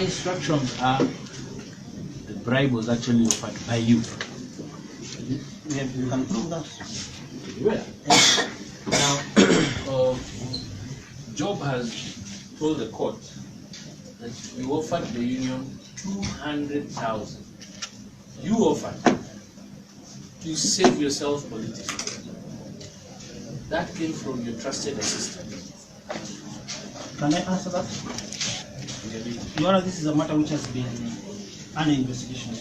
my instructions are the bribe was actually offered by you. You can prove that. Yeah. Now, Job has told the court that you offered the union 200,000. You offered to save yourself politically. That came from your trusted assistant. Can I answer that? Your Honor, this is a matter which has been under investigation.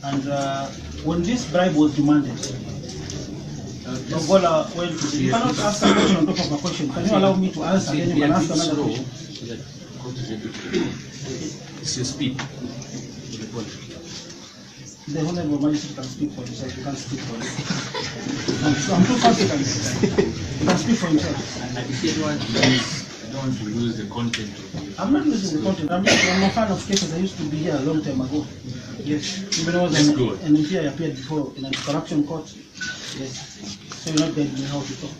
And when this bribe was demanded, Ogola went to you cannot ask a question on top of a question. Can you allow me to answer? Then you can ask another question. It's your speed. The Honorable Magistrate can speak for himself. You can't speak for him. I'm too confident. You can speak for himself. I don't want to lose the content of you. I'm not losing the content. I'm a fan of cases. I used to be here a long time ago. Yes. Even when I was an MP, I appeared before in a corruption court. Yes. So you're not guiding me how to talk.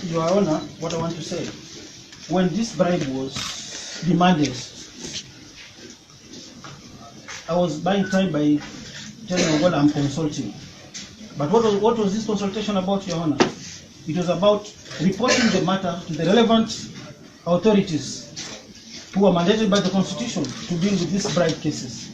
Your Honor, what I want to say, when this bribe was demanded, I was buying time by telling Ogola I'm consulting. But what was this consultation about, Your Honor? It was about reporting the matter to the relevant authorities who are mandated by the Constitution to deal with these bribe cases.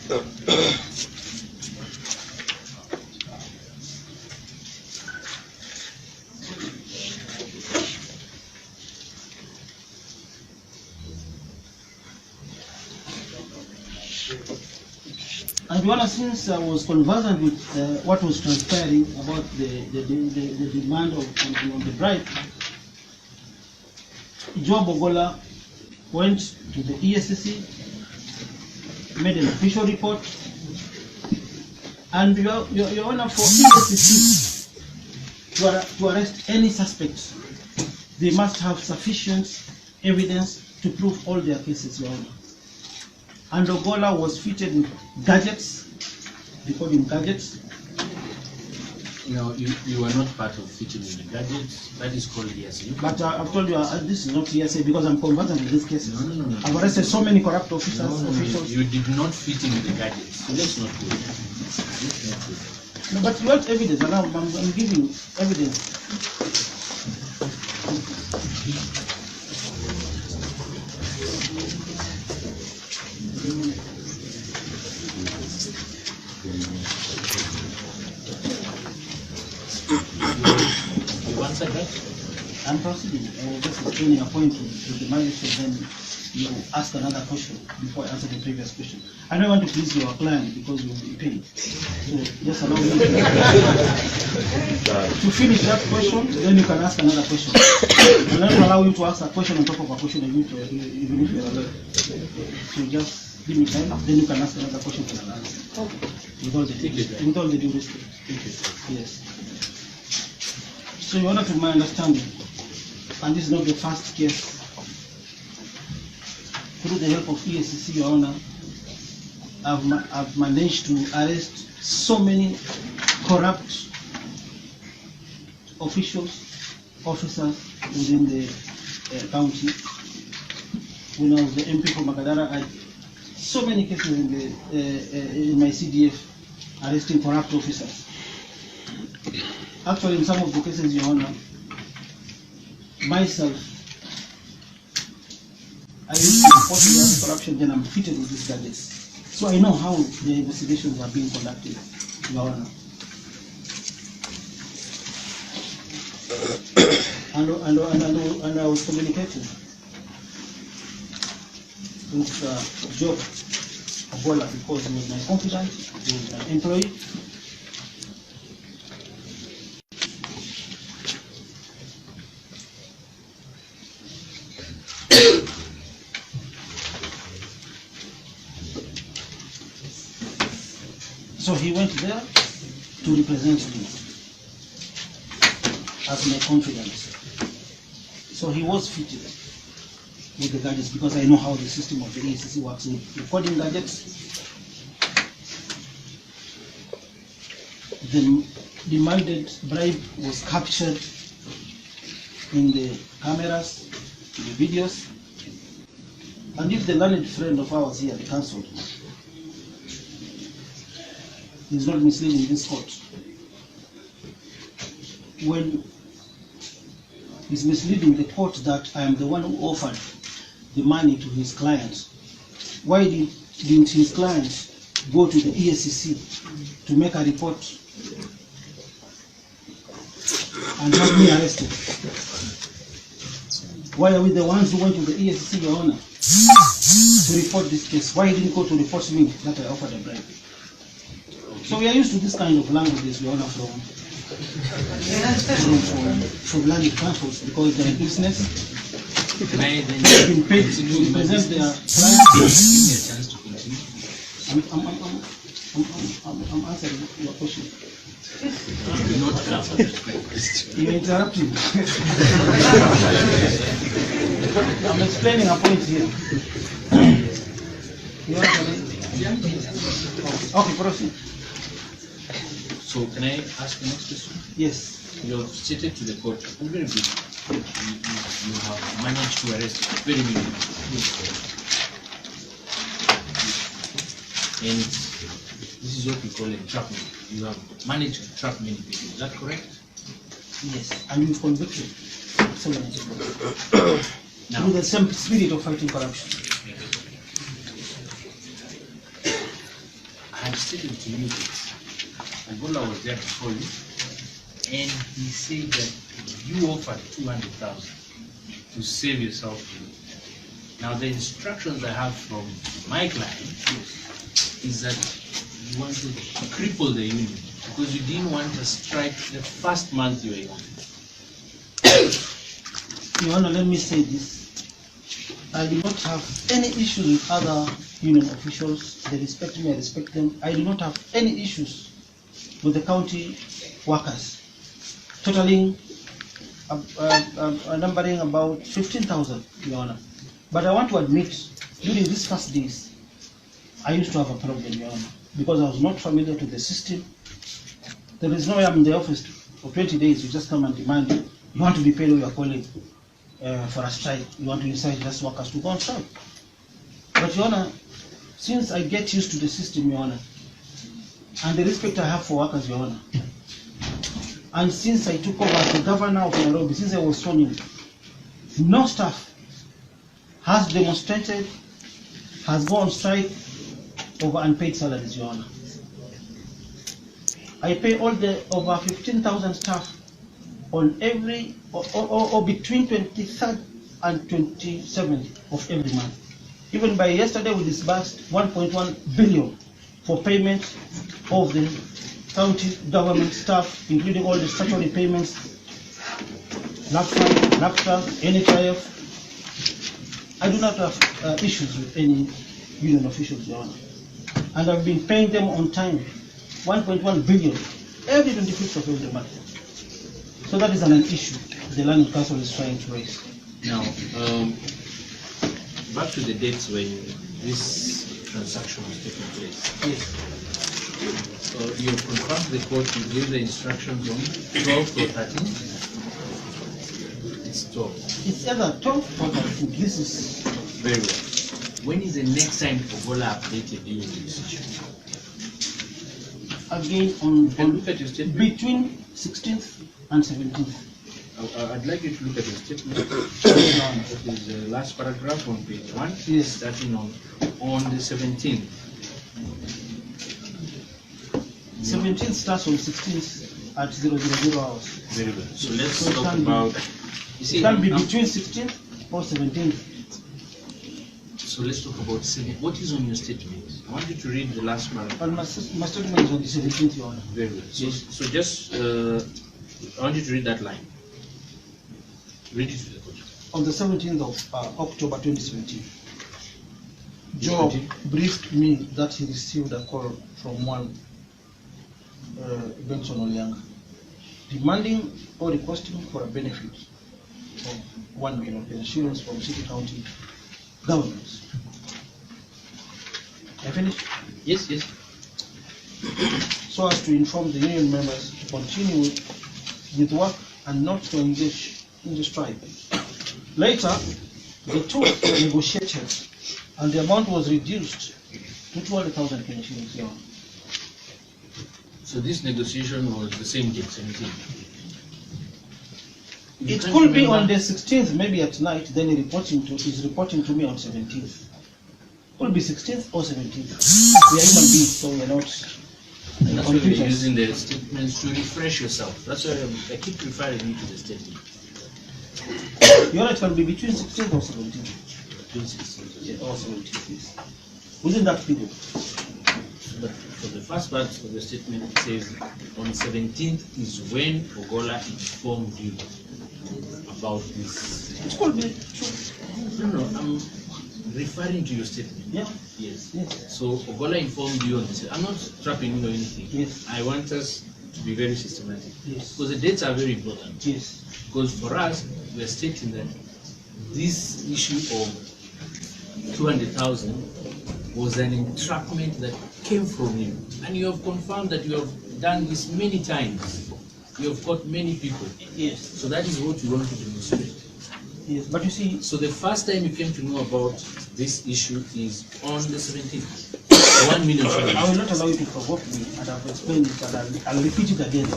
And Your Honor, since I was conversant with what was transpiring about the demand on the bribe, Job Ogola went to the ESCC, made an official report, and Your Honor, for ESCC to arrest any suspect, they must have sufficient evidence to prove all their cases, Your Honor. And Ogola was fitted with gadgets, they call them gadgets. No, you are not part of fitting in the gadgets. That is called hearsay. But I've told you this is not hearsay because I'm conversant with this case. No. I've arrested so many corrupt officers. No. You did not fit in the gadgets. So let's not do it. No, but you want evidence, and I'm giving evidence. I'm proceeding. I was just explaining a point to the magistrate, then you ask another question before I answer the previous question. I don't want to please your client because you will be paid. So just allow me to finish that question, then you can ask another question. I'll not allow you to ask a question on top of a question even if you're alert. So just give me time, then you can ask another question for an answer. With all the due respect. Yes. So Your Honor, to my understanding, and this is not the first case, through the help of ESCC, Your Honor, I've managed to arrest so many corrupt officials, officers within the county. When I was the MP for Makadara, I had so many cases in my CDF arresting corrupt officers. Actually, in some of the cases, Your Honor, myself, I used to report the corruption, then I'm fitted with these gadgets. So I know how the investigations are being conducted, Your Honor. And I was communicating with Job Ogola because he was my confidant, he was my employee. So he went there to represent me as my confidant. So he was fitted with the gadgets because I know how the system of the ESCC works with recording gadgets. The demanded bribe was captured in the cameras, in the videos. And if the learned friend of ours here, the counsel, is not misleading this court, when he's misleading the court that I am the one who offered the money to his client, why didn't his client go to the ESCC to make a report and have me arrested? Why are we the ones who went to the ESCC, Your Honor, to report this case? Why didn't go to report me that I offered a bribe? So we are used to this kind of languages, Your Honor, from learned counsels, because they are business. They've been paid to present their clients. I'm answering your question. You're interrupting. I'm explaining a point here. Okay, proceed. So can I ask the next question? Yes. You have stated to the court, I'm very good. You have managed to arrest very many people. And this is what we call entrapment. You have managed to trap many people. Is that correct? Yes. And you've convicted so many people. Now, with the same spirit of fighting corruption. I have stated to you this. Angola was there before you, and he said that you offered 200,000 to save yourself. Now the instructions I have from my client is that you wanted to cripple the union because you didn't want to strike the first month you were in office. Your Honor, let me say this. I do not have any issues with other union officials. They respect me, I respect them. I do not have any issues with the county workers, totaling, numbering about 15,000, Your Honor. But I want to admit, during these first days, I used to have a problem, Your Honor, because I was not familiar to the system. There is no way I'm in the office for 20 days, you just come and demand, you want to be paid or you are calling for a strike, you want to incite just workers to go on strike. But Your Honor, since I get used to the system, Your Honor, and the respect I have for workers, Your Honor, and since I took over as the governor of Nairobi, since I was sworn in, no staff has demonstrated, has gone on strike over unpaid salaries, Your Honor. I pay all the over 15,000 staff on every, or between 23rd and 27th of every month. Even by yesterday, we disbursed 1.1 billion for payment of the county government staff, including all the statutory payments, NAFTA, NHIF. I do not have issues with any union officials, Your Honor. And I've been paying them on time, 1.1 billion, every 25th of every month. So that is an issue the Learning Council is trying to raise. Now, back to the dates when this transaction was taking place. Yes. So you have confirmed the court, you gave the instructions on 12th or 13th? It's 12. It's either 12 or 13. This is very well. When is the next time Ogola updated you on this issue? Again Look at your statement. Between 16th and 17th. I'd like you to look at your statement. That is the last paragraph on page 1. Yes. Starting on the 17th. 17th starts on 16th at 000 hours. Very well. So let's talk about. You see, it can be between 16th or 17th. So let's talk about 7. What is on your statement? I want you to read the last paragraph. And my statement is on the 17th, Your Honor. Very well. So just I want you to read that line. Read it to the court. On the 17th of October 2017, Job briefed me that he received a call from one Benson Olianga, demanding or requesting for a benefit of 1 million insurance from city county governments. I finished? Yes, yes. So as to inform the union members to continue with work and not to engage in the strike. Later, the two negotiated and the amount was reduced to 200,000 Kenyan shillings. Yeah. So this negotiation was the same day, 17th. It could be on the 16th, maybe at night. Then he's reporting to me on 17th. Could be 16th or 17th. We are human beings, so we're not. And that's why we're using the statements to refresh yourself. That's why I keep referring you to the statement. Your it can be between 16th or 17th. Between 16th or 17th, yes. Within that period. But for the first part of the statement, it says on 17th is when Ogola informed you about this. It could be true. No, I'm referring to your statement. Yeah. Yes. Yes. So Ogola informed you on this. I'm not trapping you or anything. Yes. I want us to be very systematic. Yes. Because the dates are very important. Yes. Because for us, we are stating that this issue of 200,000 was an entrapment that came from you. And you have confirmed that you have done this many times. You have caught many people. Yes. So that is what you want to demonstrate. Yes, but you see... So the first time you came to know about this issue is on the 17th. 1 million shillings. I will not allow you to provoke me, and I've explained it, and I'll repeat it again.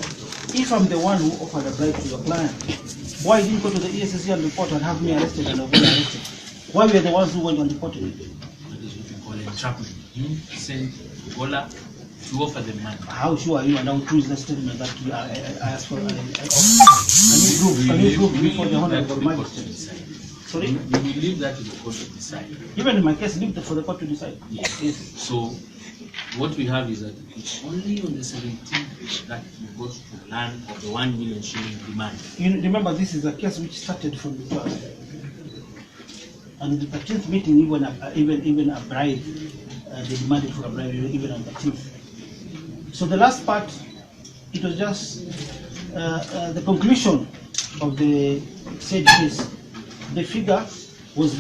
If I'm the one who offered a bribe to your client, why didn't you go to the ESSC and report and have me arrested and Ogola arrested? Why were the ones who went and reported it? That is what we call entrapment. You sent Ogola to offer the money. How sure are you, and how true is the statement that I asked for? Can you prove before the Honorable Magistrate? Sorry? We will leave that to the court to decide. Even in my case, leave it for the court to decide. Yes. Yes. So what we have is that it's only on the 17th that you got to learn of the 1 million shilling demand. You remember, this is a case which started from the 12th. And in the 13th meeting, even a bribe, they demanded for a bribe, even on the 13th. So the last part, it was just the conclusion of the said case. The figure was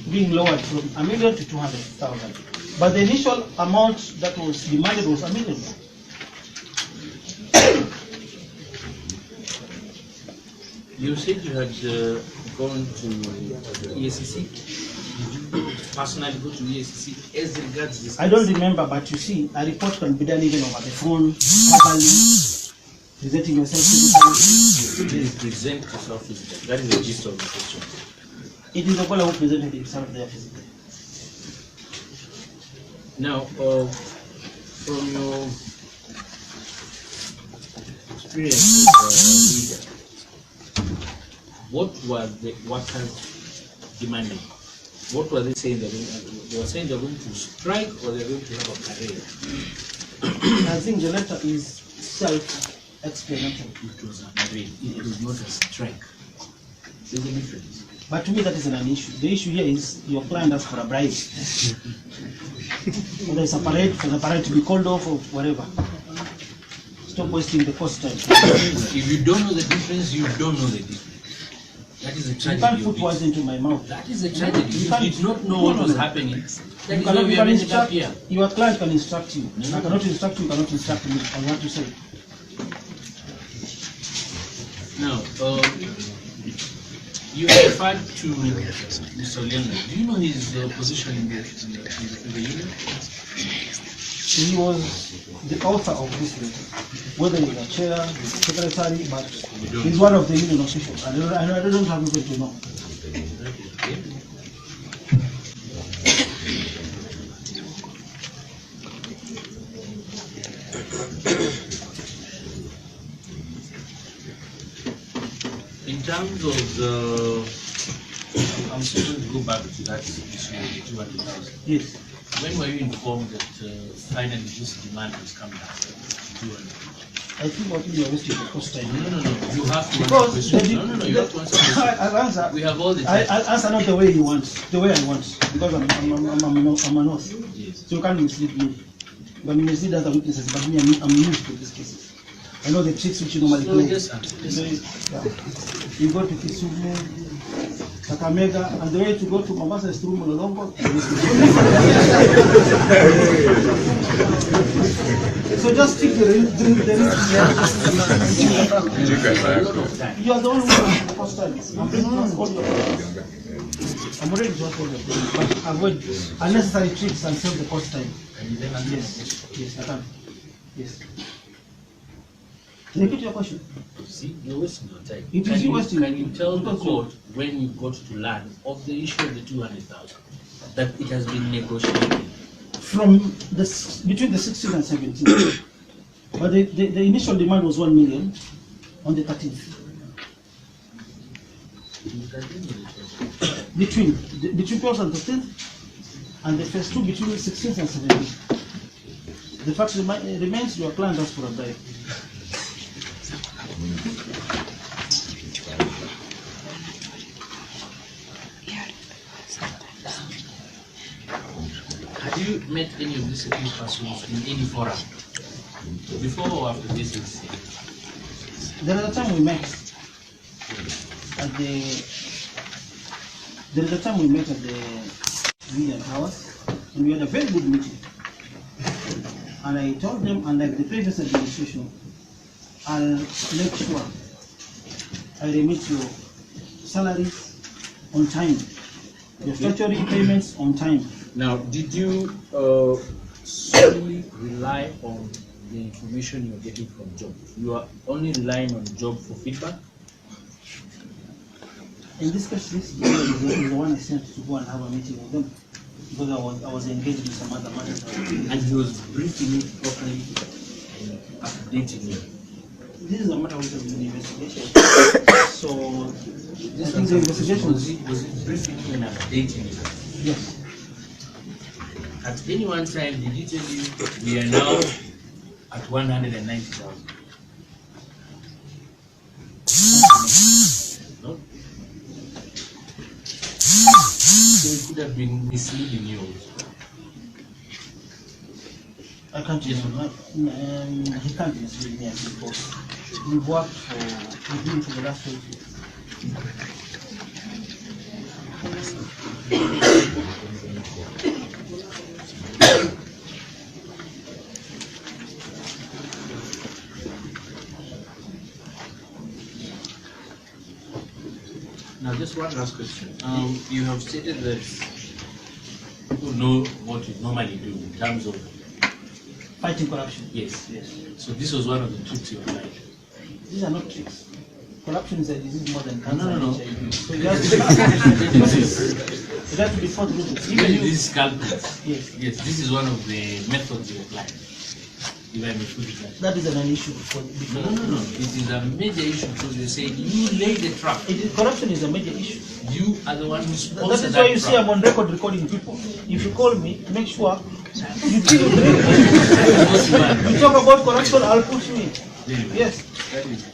being lowered from 1 million to 200,000. But the initial amount that was demanded was 1 million. You said you had gone to ESCC. Did you personally go to ESCC as regards this? I don't remember, but you see, a report can be done even over the phone, verbally, presenting yourself physically. Please present yourself physically. That is the gist of the question. It is Ogola who presented himself there physically. Now, from your experience as a leader, what were the workers demanding? What were they saying? They were saying they're going to strike or they're going to have a career? I think the letter is self-explanatory. It was a career. It was not a strike. There's a difference. But to me, that isn't an issue. The issue here is your client asked for a bribe. Whether it's a parade, for the parade to be called off or whatever. Stop wasting the cost time. If you don't know the difference, you don't know the difference. That is a tragedy. You can't put words into my mouth. That is a tragedy. You did not know what was happening. That is why we you have can ended up instruct, here. your client can instruct you. I cannot instruct you, cannot instruct me on what to say. Now, you referred to Mr. Olianga. Do you know his position in the union? He was the author of this letter. Whether he was a chair, secretary, but he's one of the union officials. I don't have even to know. In terms of the, I'm still going to go back to that issue of 200,000. Yes. When were you informed that finally this demand was coming up? 200,000. I think what you arrested the first time. No. You have to Because answer questions. No. You have to answer questions. I'll answer. We have all the time. I'll answer not the way he wants, the way I want, because I'm an oath. Yes. So you can't mislead me. But you mislead other witnesses, but me, I'm used to these cases. I know the tricks which you normally So play. just answer. So, yeah. You go to Kisumu, Kakamega, and the way to go to Mombasa is through Mololongo. So just stick the You are the one who was the first time. I'm bringing all your I'm already to answer your question, but avoid unnecessary tricks and save the cost time. Yes, I can. Yes. Repeat your question. See, you're wasting your time. It is you wasting. Can you tell the court when you got to learn of the issue of the 200,000 that it has been negotiated? From between the 16th and 17th. But the initial demand was 1 million on the 13th. Between 12th and 13th, and the first two between 16th and 17th. The fact remains your client asked for a bribe. Have you met any of these persons in any forum? Before or after this incident? There is a time we met at the Indian House, and we had a very good meeting. And I told them, unlike the previous administration, I'll make sure I remit your salaries on time, your statutory payments on time. Now, did you solely rely on the information you're getting from Job? You are only relying on Job for feedback? In this case, this is the one I sent to go and have a meeting with them, because I was engaged in some other matters. And he was briefing you properly and updating you. This is a matter which has been investigation. So, This is the investigation. Was it briefing you and updating you? Yes. At any one time, did he tell you we are now at 190,000? No? So it could have been misleading you. I can't he can't mislead me as his boss. We've worked with him for the last 8 years. Now, just one last question. You have stated that people know what you normally do in terms of Fighting corruption. yes. Yes. So this was one of the tricks you applied. These are not tricks. Corruption is a disease more than cancer. No. and HIV. So it has to be fought with it. Even Even you. these scalpels. Yes. Yes, this is one of the methods you applied. If I may put it that way. That is an issue for before. No. It is a major issue because you say you lay the trap. Corruption is a major issue. You are the one who That sponsored is why you trap. see I'm on record recording people. If you call me, make sure you deal with it. You talk about corruption, I'll push you in. Yes. That is.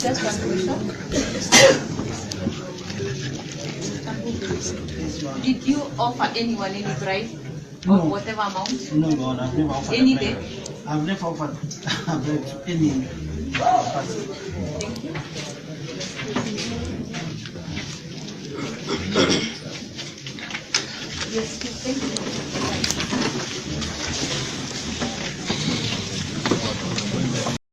Just one question. Did you offer anyone any bribe No. of whatever amount? No, Your Honor, I've never offered Any a bribe. day? I've never offered a bribe to any person. Thank you. Yes, thank you.